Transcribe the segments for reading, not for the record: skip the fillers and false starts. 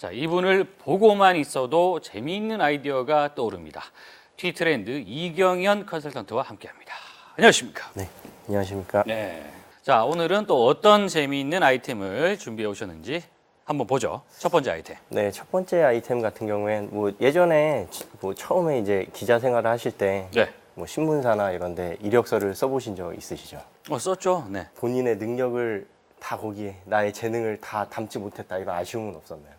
자, 이분을 보고만 있어도 재미있는 아이디어가 떠오릅니다. T트렌드 이경현 컨설턴트와 함께합니다. 안녕하십니까? 네, 안녕하십니까? 네. 자, 오늘은 또 어떤 재미있는 아이템을 준비해 오셨는지 한번 보죠. 첫 번째 아이템. 네, 첫 번째 아이템 같은 경우엔 뭐 예전에 처음에 이제 기자 생활을 하실 때 네. 뭐 신문사나 이런 데 이력서를 써보신 적 있으시죠? 썼죠. 네. 본인의 능력을 다 거기에 나의 재능을 다 담지 못했다 이런 아쉬움은 없었나요?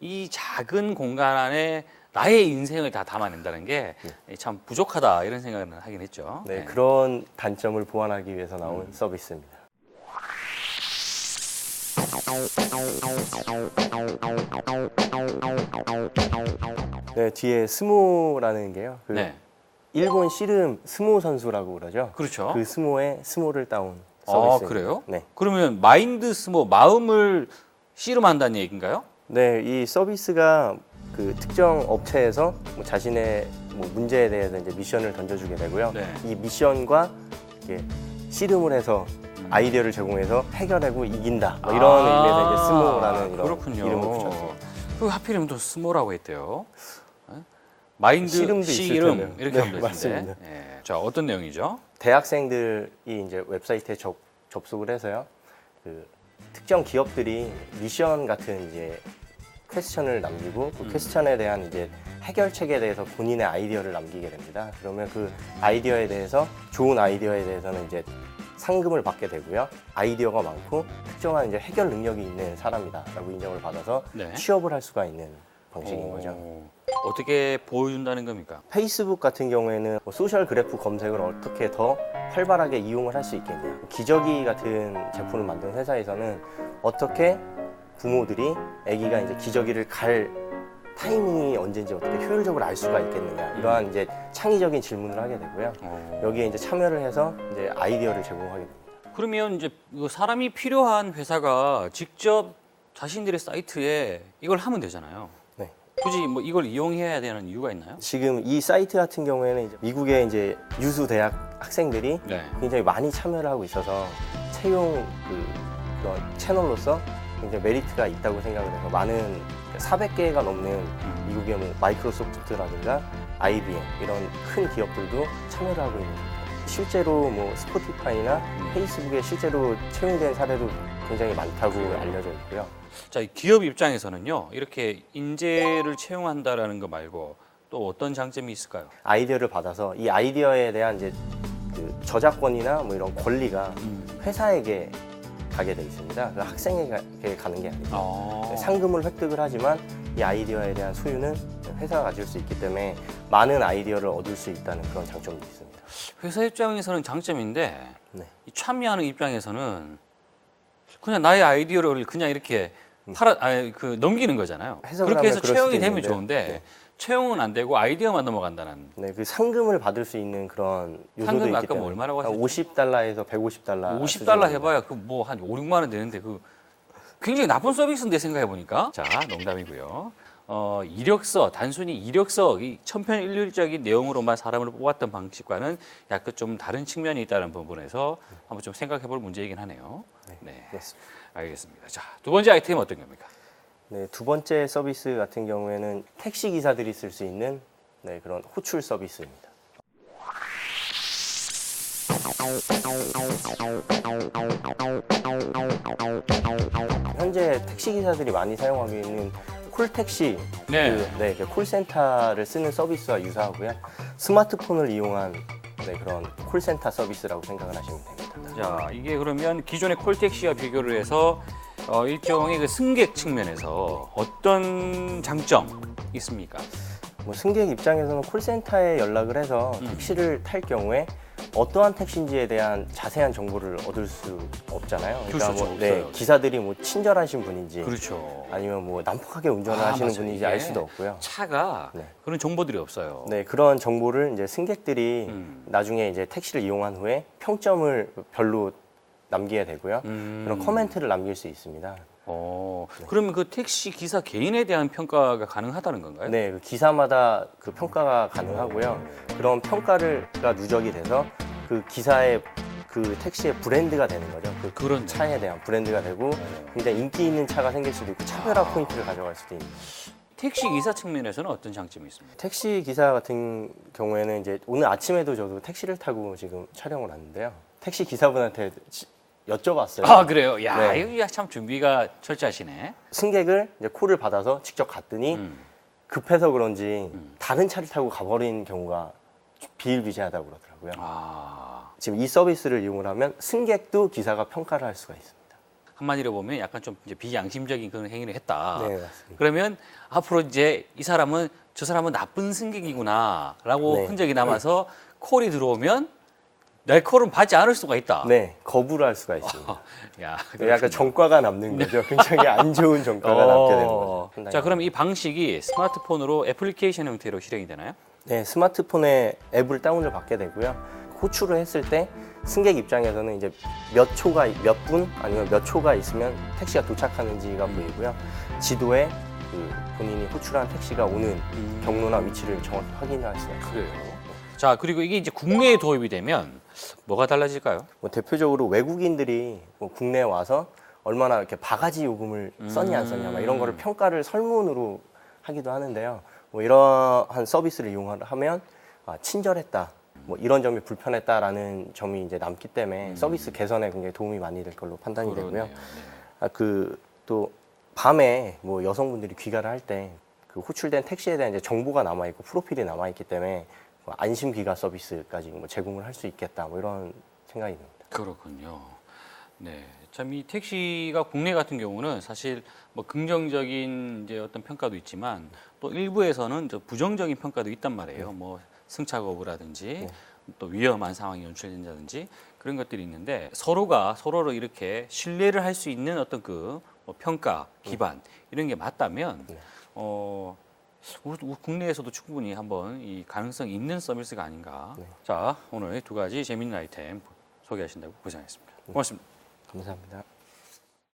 이 작은 공간 안에 나의 인생을 다 담아낸다는 게 참 부족하다 이런 생각을 하긴 했죠. 네, 그런 단점을 보완하기 위해서 나온 서비스입니다. 네, 뒤에 스모라는 게요. 네. 일본 씨름 스모 선수라고 그러죠. 그렇죠. 그 스모의 스모를 따온 아, 서비스입니다. 그래요? 네. 그러면 마인드 스모, 마음을 씨름한다는 얘기인가요? 네, 이 서비스가 그 특정 업체에서 뭐 자신의 뭐 문제에 대해서 이제 미션을 던져주게 되고요. 네. 이 미션과 이게 씨름을 해서 아이디어를 제공해서 해결하고 이긴다. 뭐 이런 의미에서 이제 스모라는 이런 그렇군요. 이름을 붙였습니다. 그 하필이면 또 스모라고 했대요. 마인드 씨름도 있을 씨름 텐데요. 이렇게 네, 하면 되는데. 맞습니다. 예. 자, 어떤 내용이죠? 대학생들이 이제 웹사이트에 접속을 해서요. 그 특정 기업들이 미션 같은 이제 퀘스천을 남기고 그 퀘스천에 대한 이제 해결책에 대해서 본인의 아이디어를 남기게 됩니다. 그러면 그 아이디어에 대해서 좋은 아이디어에 대해서는 이제 상금을 받게 되고요. 아이디어가 많고 특정한 이제 해결 능력이 있는 사람이다라고 인정을 받아서 네. 취업을 할 수가 있는 방식인 거죠. 어떻게 보여준다는 겁니까? 페이스북 같은 경우에는 뭐 소셜 그래프 검색을 어떻게 더 활발하게 이용을 할 수 있겠냐. 기저귀 같은 제품을 만든 회사에서는 어떻게 부모들이 아기가 이제 기저귀를 갈 타이밍이 언제인지 어떻게 효율적으로 알 수가 있겠느냐. 이러한 이제 창의적인 질문을 하게 되고요. 여기에 이제 참여를 해서 이제 아이디어를 제공하게 됩니다. 그러면 이제 사람이 필요한 회사가 직접 자신들의 사이트에 이걸 하면 되잖아요. 네. 굳이 뭐 이걸 이용해야 되는 이유가 있나요? 지금 이 사이트 같은 경우에는 이제 미국의 이제 유수 대학 학생들이 네. 굉장히 많이 참여를 하고 있어서 채용 그런 채널로서 굉장히 메리트가 있다고 생각을 해서 많은 400개가 넘는 미국의 뭐 마이크로소프트라든가 IBM 이런 큰 기업들도 참여를 하고 있는 거예요. 실제로 뭐 스포티파이나 페이스북에 실제로 채용된 사례도 굉장히 많다고 알려져 있고요. 자, 이 기업 입장에서는요, 이렇게 인재를 채용한다라는 거 말고 또 어떤 장점이 있을까요? 아이디어를 받아서 이 아이디어에 대한 이제 그 저작권이나 뭐 이런 권리가 회사에게 가게 돼 있습니다. 그 학생에게 가는 게 아니고 상금을 획득을 하지만 이 아이디어에 대한 소유는 회사가 가질 수 있기 때문에 많은 아이디어를 얻을 수 있다는 그런 장점도 있습니다. 회사 입장에서는 장점인데 네. 이 참여하는 입장에서는 그냥 나의 아이디어를 그냥 이렇게 넘기는 거잖아요. 해석을 그렇게 해서 하면 그럴 채용이 수도 되면 있는데, 좋은데 네. 채용은 안 되고 아이디어만 넘어간다는. 네, 그 상금을 받을 수 있는 그런 요소도 상금 있기 아까 때문에 뭐 얼마라고 하셨죠? 50달러에서 150달러 50달러 해봐야 그 뭐 한 5, 6만 원 되는데 그 굉장히 나쁜 서비스인데 생각해 보니까. 자, 농담이고요. 이력서, 단순히 이력서, 이 천편일률적인 내용으로만 사람을 뽑았던 방식과는 약간 좀 다른 측면이 있다는 부분에서 한번 좀 생각해 볼 문제이긴 하네요. 네. 그렇습니다. 알겠습니다. 자, 두 번째 아이템은 어떤 겁니까? 네, 두 번째 서비스 같은 경우에는 택시 기사들이 쓸 수 있는 네, 그런 호출 서비스입니다. 현재 택시 기사들이 많이 사용하고 있는 콜택시, 네. 그 콜센터를 쓰는 서비스와 유사하고요. 스마트폰을 이용한 그런 콜센터 서비스라고 생각을 하시면 됩니다. 자, 이게 그러면 기존의 콜택시와 비교를 해서 일종의 그 승객 측면에서 어떤 장점 있습니까? 뭐 승객 입장에서는 콜센터에 연락을 해서 택시를 탈 경우에 어떠한 택시인지에 대한 자세한 정보를 얻을 수 없잖아요. 그러니까 그렇죠, 뭐, 네, 없어요. 기사들이 뭐 친절하신 분인지 그렇죠. 아니면 뭐 난폭하게 운전을 하시는 맞아요. 분인지 이게 알 수도 없고요. 차가 네. 그런 정보들이 없어요. 네, 그런 정보를 이제 승객들이 나중에 이제 택시를 이용한 후에 평점을 별로 남기게 되고요. 그런 커멘트를 남길 수 있습니다. 그러면 그 택시 기사 개인에 대한 평가가 가능하다는 건가요? 네, 그 기사마다 그 평가가 가능하고요. 그런 평가가 누적이 돼서 그 기사의 그 그 택시의 브랜드가 되는 거죠. 그 그런 차에 대한 브랜드가 되고 굉장히 인기 있는 차가 생길 수도 있고 차별화 포인트를 가져갈 수도 있는. 택시 기사 측면에서는 어떤 장점이 있습니까? 택시 기사 같은 경우에는 이제 오늘 아침에도 저도 택시를 타고 지금 촬영을 왔는데요. 택시 기사분한테 여쭤봤어요. 아 그래요? 야 네. 이거 참 준비가 철저하시네. 승객을 이제 콜을 받아서 직접 갔더니 급해서 그런지 다른 차를 타고 가버린 경우가 비일비재하다고 그러더라고요. 아 지금 이 서비스를 이용을 하면 승객도 기사가 평가를 할 수가 있습니다. 한마디로 보면 약간 좀 이제 비양심적인 그런 행위를 했다. 네, 맞습니다. 그러면 앞으로 이제 저 사람은 나쁜 승객이구나라고 네. 흔적이 남아서 콜이 들어오면 내 콜은 받지 않을 수가 있다. 네, 거부를 할 수가 있습니다. 야, 약간 전과가 남는 거죠. 굉장히 안 좋은 전과가 남게 되는 거죠. 상당히. 자, 그럼 이 방식이 스마트폰으로 애플리케이션 형태로 실행이 되나요? 네, 스마트폰에 앱을 다운을 받게 되고요. 호출을 했을 때 승객 입장에서는 이제 몇 분 아니면 몇 초가 있으면 택시가 도착하는지가 보이고요. 지도에 그 본인이 호출한 택시가 오는 경로나 위치를 정확히 확인할 수가 있어요. 그래요. 자, 그리고 이게 이제 국내에 도입이 되면 뭐가 달라질까요? 뭐 대표적으로 외국인들이 뭐 국내에 와서 얼마나 이렇게 바가지 요금을 썼냐 안 썼냐 막 이런 거를 평가를 설문으로 하기도 하는데요. 뭐 이러한 서비스를 이용하면 친절했다. 뭐 이런 점이 불편했다라는 점이 이제 남기 때문에 서비스 개선에 굉장히 도움이 많이 될 걸로 판단이 되고요. 그러네요. 또 밤에 뭐 여성분들이 귀가를 할 때 그 호출된 택시에 대한 이제 정보가 남아 있고 프로필이 남아 있기 때문에 뭐 안심 귀가 서비스까지 뭐 제공을 할 수 있겠다. 뭐 이런 생각이 듭니다. 그렇군요. 네. 참 이 택시가 국내 같은 경우는 사실 뭐 긍정적인 이제 어떤 평가도 있지만 또 일부에서는 저 부정적인 평가도 있단 말이에요. 뭐 승차 거부라든지 또 위험한 상황이 연출된다든지 그런 것들이 있는데 서로를 이렇게 신뢰를 할 수 있는 어떤 그 뭐 평가 기반 이런 게 맞다면 우리 국내에서도 충분히 한번 이 가능성이 있는 서비스가 아닌가. 자, 오늘 두 가지 재밌는 아이템 소개하신다고 고생하셨습니다. 고맙습니다. 감사합니다.